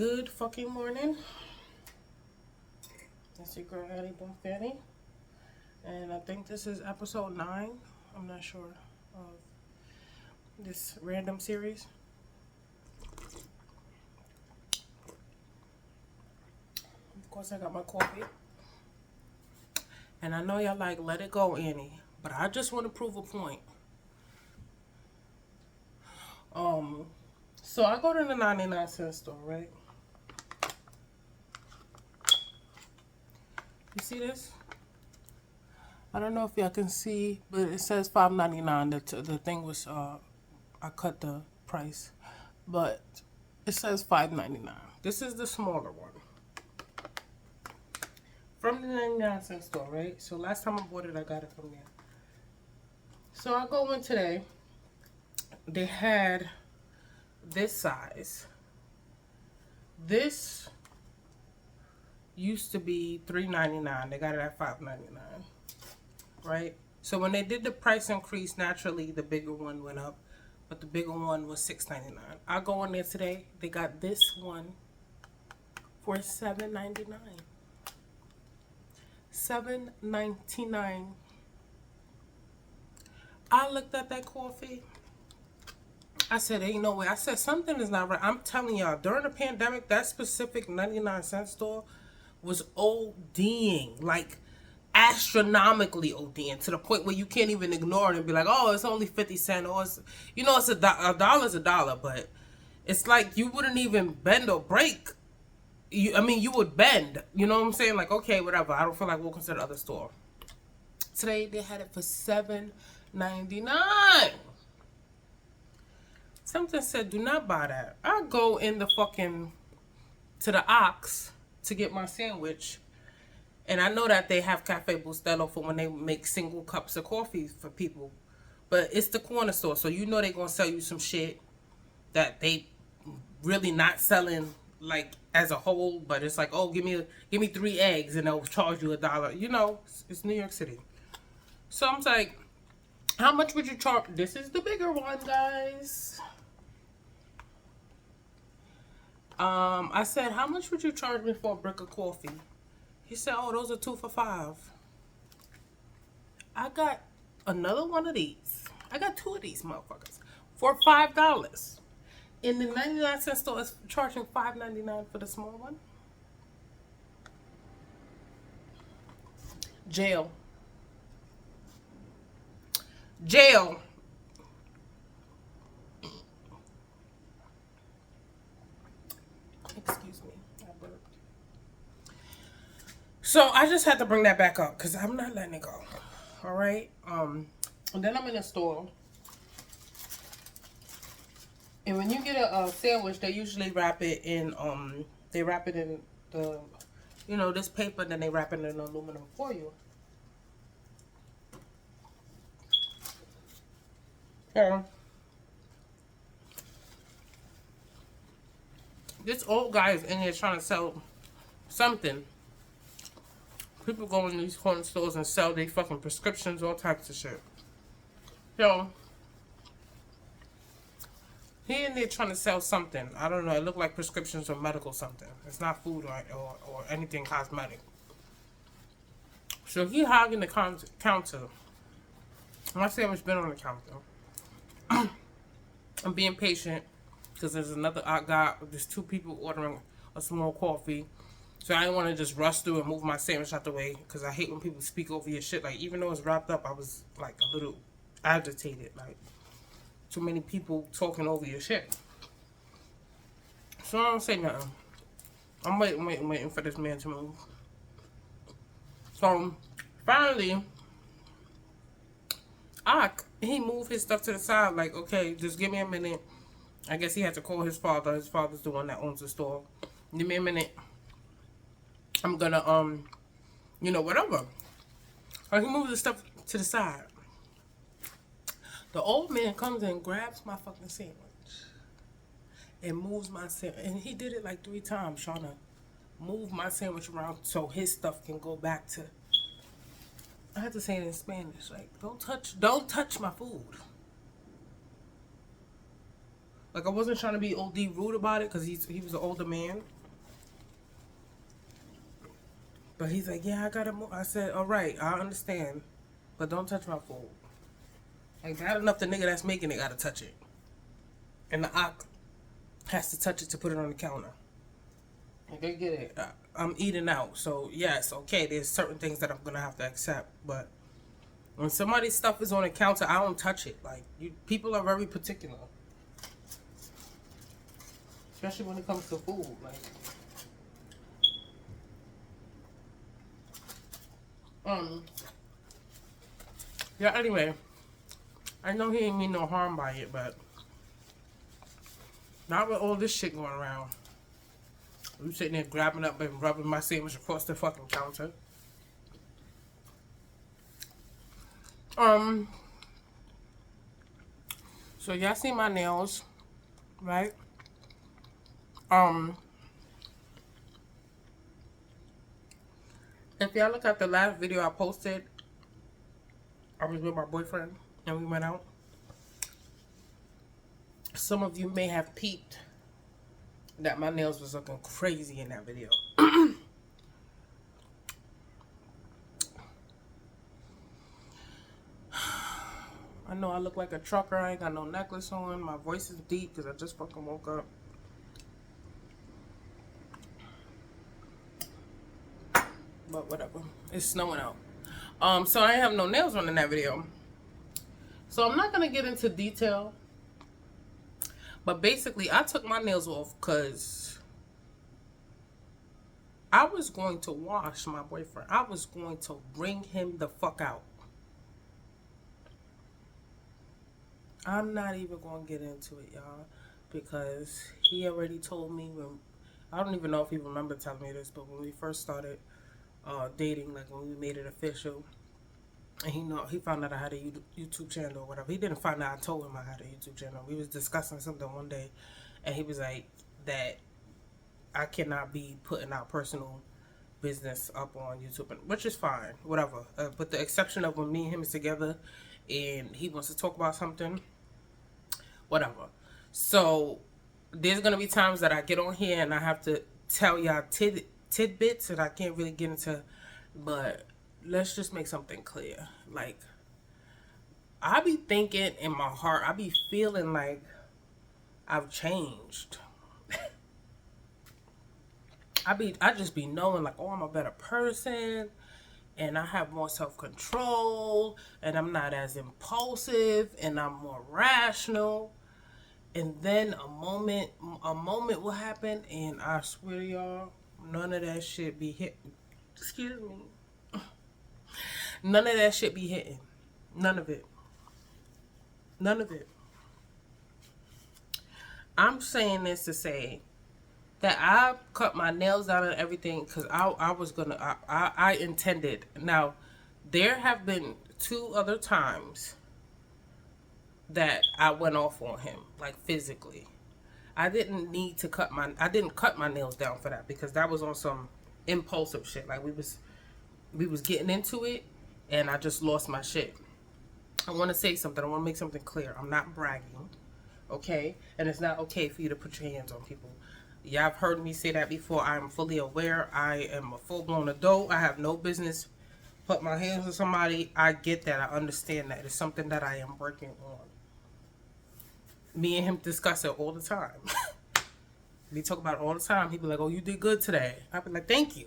Good fucking morning. It's your girl Addie Boom Fatty. And I think this is episode 9. I'm not sure of this random series. Of course, I got my coffee. And I know y'all like, let it go, Annie. But I just want to prove a point. So I go to the 99-cent store, right? You see this? I don't know if y'all can see, but it says $5.99. The thing was, I cut the price, but it says $5.99. This is the smaller one from the 99-cent store, right? So last time I bought it, I got it from there. So I go in today. They had this size. This used to be $3.99. They got it at $5.99. Right? So when they did the price increase, naturally the bigger one went up, but the bigger one was $6.99. I go in there today, they got this one for $7.99. $7.99. I looked at that coffee. I said, ain't no way. I said, something is not right. I'm telling y'all, during the pandemic, that specific 99-cent store was ODing. Like, astronomically ODing, to the point where you can't even ignore it and be like, oh, it's only 50 cents, or it's, it's a dollar's a dollar, but it's like you wouldn't even bend or break. You would bend, you know what I'm saying? Like, okay, whatever, I don't feel like walking to the other store. Today they had it for $7.99. Something said, do not buy that. I go in to the Ox to get my sandwich. And I know that they have Cafe Bustelo for when they make single cups of coffee for people. But it's the corner store, so you know they're going to sell you some shit that they really not selling, like, as a whole. But it's like, oh, give me 3 eggs and they'll charge you $1. You know, it's New York City. So I'm like, how much would you charge? This is the bigger one, guys. I said, how much would you charge me for a brick of coffee? He said, oh, those are 2 for $5. I got another one of these. I got 2 of these motherfuckers for $5. In the 99-cent store, it's charging $5.99 for the small one. Jail. Excuse me. I burped. So I just had to bring that back up because I'm not letting it go. All right. And then I'm in a store. And when you get a sandwich, they usually wrap it in the this paper, then they wrap it in aluminum foil. Yeah. This old guy is in here trying to sell something. People go in these corner stores and sell their fucking prescriptions, all types of shit. So, he in there trying to sell something. I don't know. It looked like prescriptions or medical something. It's not food or anything cosmetic. So, he hogging the counter. My sandwich been on the counter. I'm being patient because there's there's 2 people ordering a small coffee. So I didn't want to just rush through and move my sandwich out the way because I hate when people speak over your shit. Like, even though it's wrapped up, I was like a little agitated. Like, too many people talking over your shit. So I don't say nothing. I'm waiting for this man to move. So finally, he moved his stuff to the side. Like, okay, just give me a minute. I guess he had to call his father. His father's the one that owns the store. Give me a minute. I'm gonna, whatever. So he moves the stuff to the side. The old man comes and grabs my fucking sandwich and moves my sandwich. And he did it like 3 times, trying to move my sandwich around so his stuff can go back to. I had to say it in Spanish, like, don't touch my food. Like, I wasn't trying to be OD rude about it because he was an older man. But he's like, yeah, I gotta move. I said, all right, I understand. But don't touch my food. Like, bad enough the nigga that's making it gotta touch it. And the ox has to touch it to put it on the counter. Like, I get it. I'm eating out. So, yes, okay, there's certain things that I'm gonna have to accept. But when somebody's stuff is on the counter, I don't touch it. Like, people are very particular. Especially when it comes to food. Like, yeah, anyway. I know he ain't mean no harm by it, but not with all this shit going around. I'm sitting there grabbing up and rubbing my sandwich across the fucking counter. So y'all see my nails, right? If y'all look at the last video I posted, I was with my boyfriend and we went out. Some of you may have peeped that my nails was looking crazy in that video. I know I look like a trucker. I ain't got no necklace on. My voice is deep because I just fucking woke up. But whatever. It's snowing out. So I have no nails on in that video. So I'm not going to get into detail. But basically, I took my nails off because I was going to wash my boyfriend. I was going to bring him the fuck out. I'm not even going to get into it, y'all. Because he already told me when... I don't even know if he remembered telling me this, but when we first started dating, like when we made it official, and he found out I had a YouTube channel or whatever. He didn't find out I told him I had a YouTube channel. We was discussing something one day, and he was like, that I cannot be putting out personal business up on YouTube, which is fine, whatever. But the exception of when me and him is together, and he wants to talk about something, whatever. So there's gonna be times that I get on here and I have to tell y'all tidbits that I can't really get into, but let's just make something clear. Like, I be thinking in my heart, I be feeling like I've changed. I just be knowing like, oh, I'm a better person and I have more self-control and I'm not as impulsive and I'm more rational. And then a moment will happen and I swear to y'all, none of that shit be hitting. Excuse me. None of that shit be hitting. None of it. None of it. I'm saying this to say that I cut my nails down and everything because I intended. Now, there have been 2 other times that I went off on him, like physically. I didn't cut my nails down for that because that was on some impulsive shit. Like we was getting into it and I just lost my shit. I want to say something. I want to make something clear. I'm not bragging, okay? And it's not okay for you to put your hands on people. Y'all have heard me say that before. I am fully aware. I am a full-blown adult. I have no business put my hands on somebody. I get that. I understand that. It's something that I am working on. Me and him discuss it all the time. We talk about it all the time. He'd be like, oh, you did good today. I'd be like, thank you.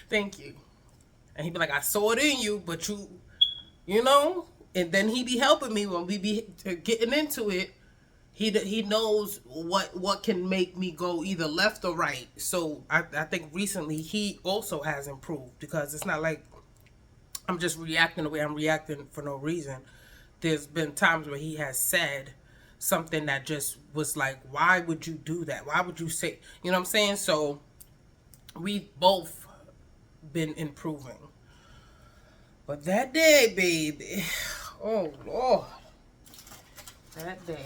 Thank you. And he'd be like, I saw it in you, but you know, and then he be helping me when we be getting into it. He knows what can make me go either left or right. So I think recently he also has improved because it's not like I'm just reacting the way I'm reacting for no reason. There's been times where he has said something that just was like, why would you do that? Why would you say, you know what I'm saying? So we've both been improving. But that day, baby, oh Lord, that day.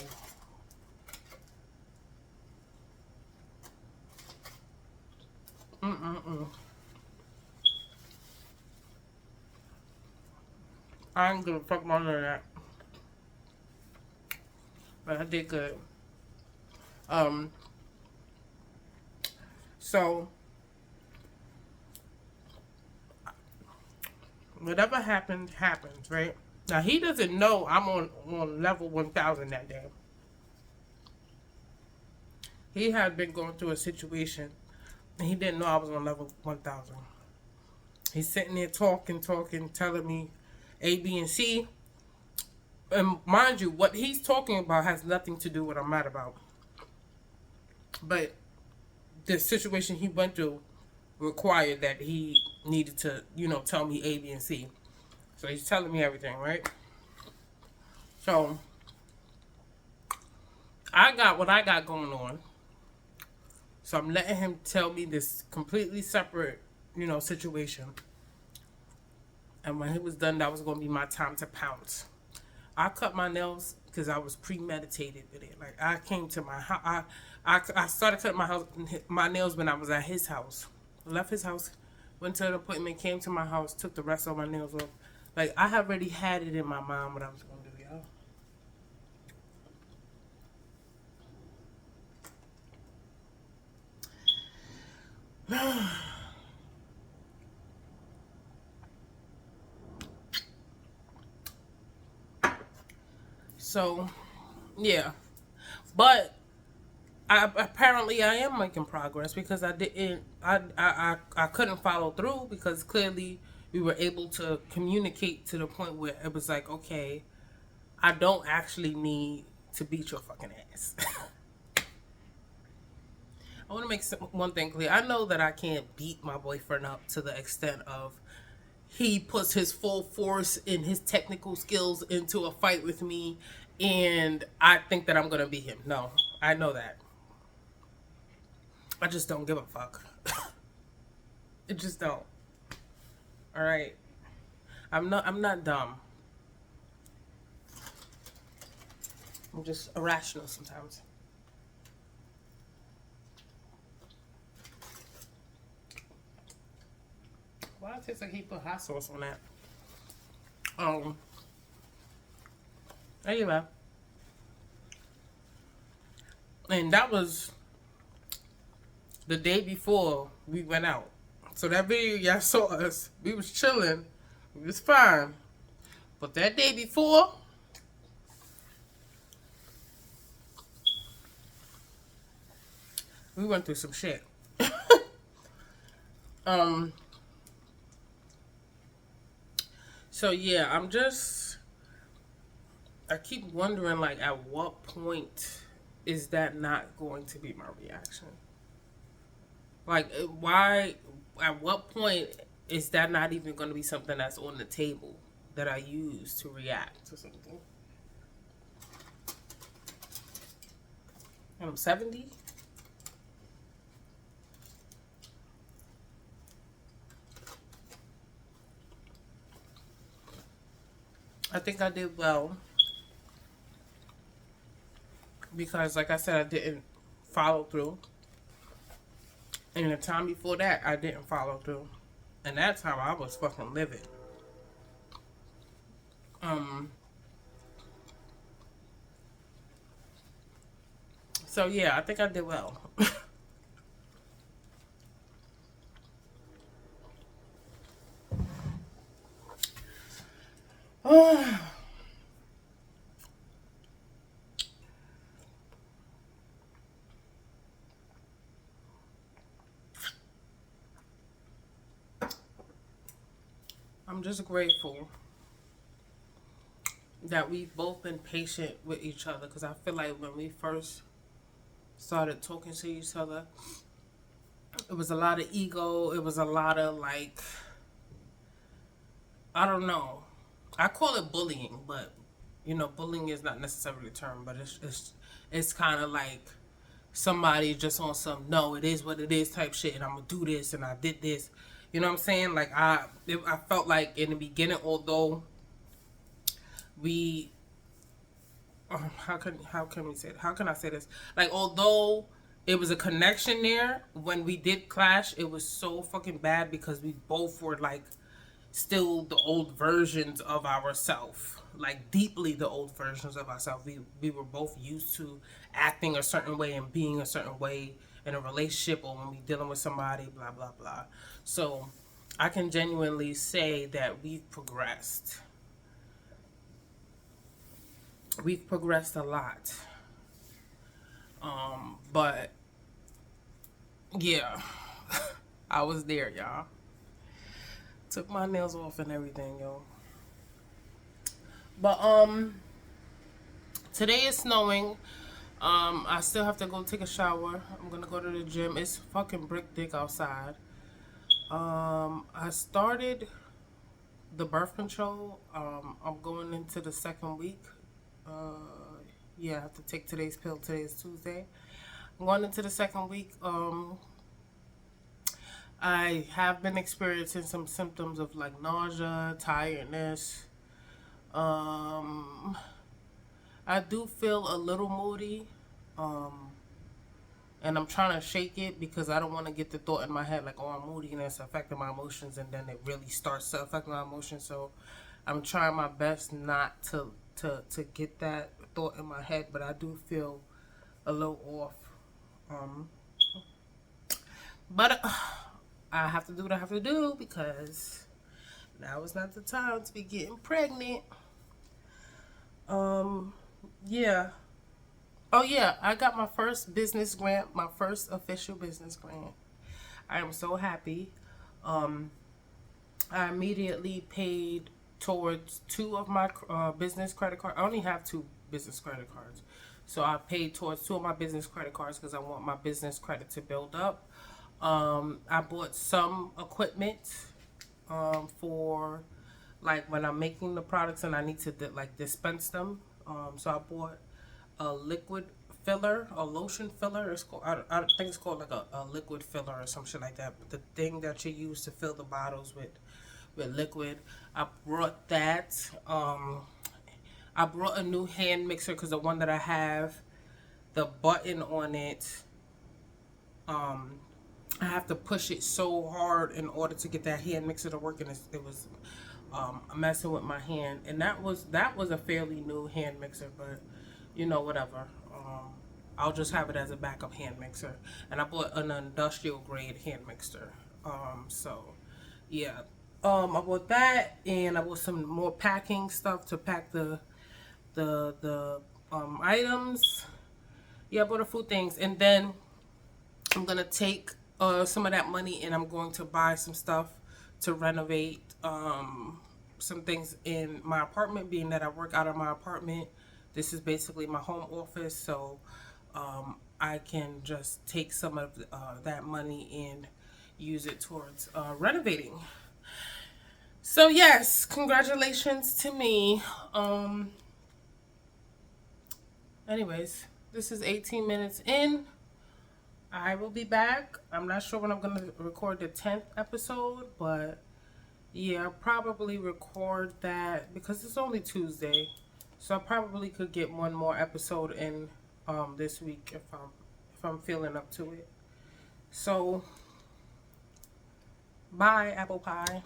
I ain't gonna fuck none of that. But I did good. Um, so whatever happened, happens, right? Now he doesn't know I'm on level 1,000 that day. He had been going through a situation, and he didn't know I was on level 1,000. He's sitting there talking, telling me A, B, and C. And mind you, what he's talking about has nothing to do with what I'm mad about. But the situation he went through required that he needed to, tell me A, B, and C. So he's telling me everything, right? So I got what I got going on. So I'm letting him tell me this completely separate, situation. And when he was done, that was going to be my time to pounce. I cut my nails because I was premeditated with it. Like, I came to my house. I started cutting my nails when I was at his house. Left his house, went to an appointment, came to my house, took the rest of my nails off. Like, I had already had it in my mind what I was going to do, y'all. So, yeah. But apparently I am making progress because I couldn't follow through because clearly we were able to communicate to the point where it was like, okay, I don't actually need to beat your fucking ass. I want to make one thing clear. I know that I can't beat my boyfriend up to the extent of he puts his full force in his technical skills into a fight with me and I think that I'm going to beat him. No, I know that. I just don't give a fuck. It just don't. All right. I'm not dumb. I'm just irrational sometimes. Why it tastes like he put hot sauce on that? Anyway. And that was the day before we went out. So that video y'all saw us, we was chilling, we was fine. But that day before, we went through some shit. So yeah, I keep wondering, like, at what point is that not going to be my reaction? Like, why, at what point is that not even going to be something that's on the table that I use to react to something? I'm 70. I think I did well. Because, like I said, I didn't follow through. And the time before that, I didn't follow through. And that time, I was fucking livid. So, yeah, I think I did well. I'm just grateful that we've both been patient with each other, because I feel like when we first started talking to each other, it was a lot of ego. It was a lot of, like, I don't know. I call it bullying, but bullying is not necessarily the term, but it's kind of like somebody just on some, no, it is what it is type shit, and I'm gonna do this, and I did this. You know what I'm saying? Like, I felt like in the beginning, although we, how can we say it? How can I say this? Like, although it was a connection there, when we did clash, it was so fucking bad because we both were, like, still the old versions of ourselves. like deeply the old versions of ourselves. We were both used to acting a certain way and being a certain way in a relationship or when we dealing with somebody, blah blah blah. So I can genuinely say that we've progressed a lot. But yeah, I was there, y'all. Took my nails off and everything, yo. But today is snowing. I still have to go take a shower. I'm gonna go to the gym. It's fucking brick thick outside. I started the birth control. I'm going into the second week. Yeah, I have to take today's pill. Today is Tuesday. I'm going into the second week. I have been experiencing some symptoms of like nausea, tiredness. Um, I do feel a little moody. Um, and I'm trying to shake it because I don't want to get the thought in my head like, oh, I'm moody and it's affecting my emotions, and then it really starts to affect my emotions. So I'm trying my best not to get that thought in my head, but I do feel a little off. Um, but I have to do what I have to do because now is not the time to be getting pregnant. Um, yeah. Oh yeah, I got my first business grant, my first official business grant. I am so happy. Um, I immediately paid towards two of my business credit cards. I only have two business credit cards. So I paid towards two of my business credit cards because I want my business credit to build up. I bought some equipment for like when I'm making the products and I need to like dispense them. So I bought a liquid filler, a lotion filler. It's called, I think it's called like a liquid filler or some shit like that. But the thing that you use to fill the bottles with liquid, I brought that. I brought a new hand mixer because the one that I have, the button on it, um, I have to push it so hard in order to get that hand mixer to work, and it was messing with my hand. And that was a fairly new hand mixer, but whatever. I'll just have it as a backup hand mixer. And I bought an industrial grade hand mixer. So yeah. I bought that, and I bought some more packing stuff to pack the items. Yeah, I bought a few things, and then I'm gonna take some of that money and I'm going to buy some stuff to renovate some things in my apartment. Being that I work out of my apartment, this is basically my home office, so I can just take some of that money and use it towards renovating. So yes, congratulations to me. Anyways, this is 18 minutes in. I will be back. I'm not sure when I'm going to record the 10th episode, but yeah, I'll probably record that because it's only Tuesday. So I probably could get one more episode in this week if I'm feeling up to it. So bye, apple pie.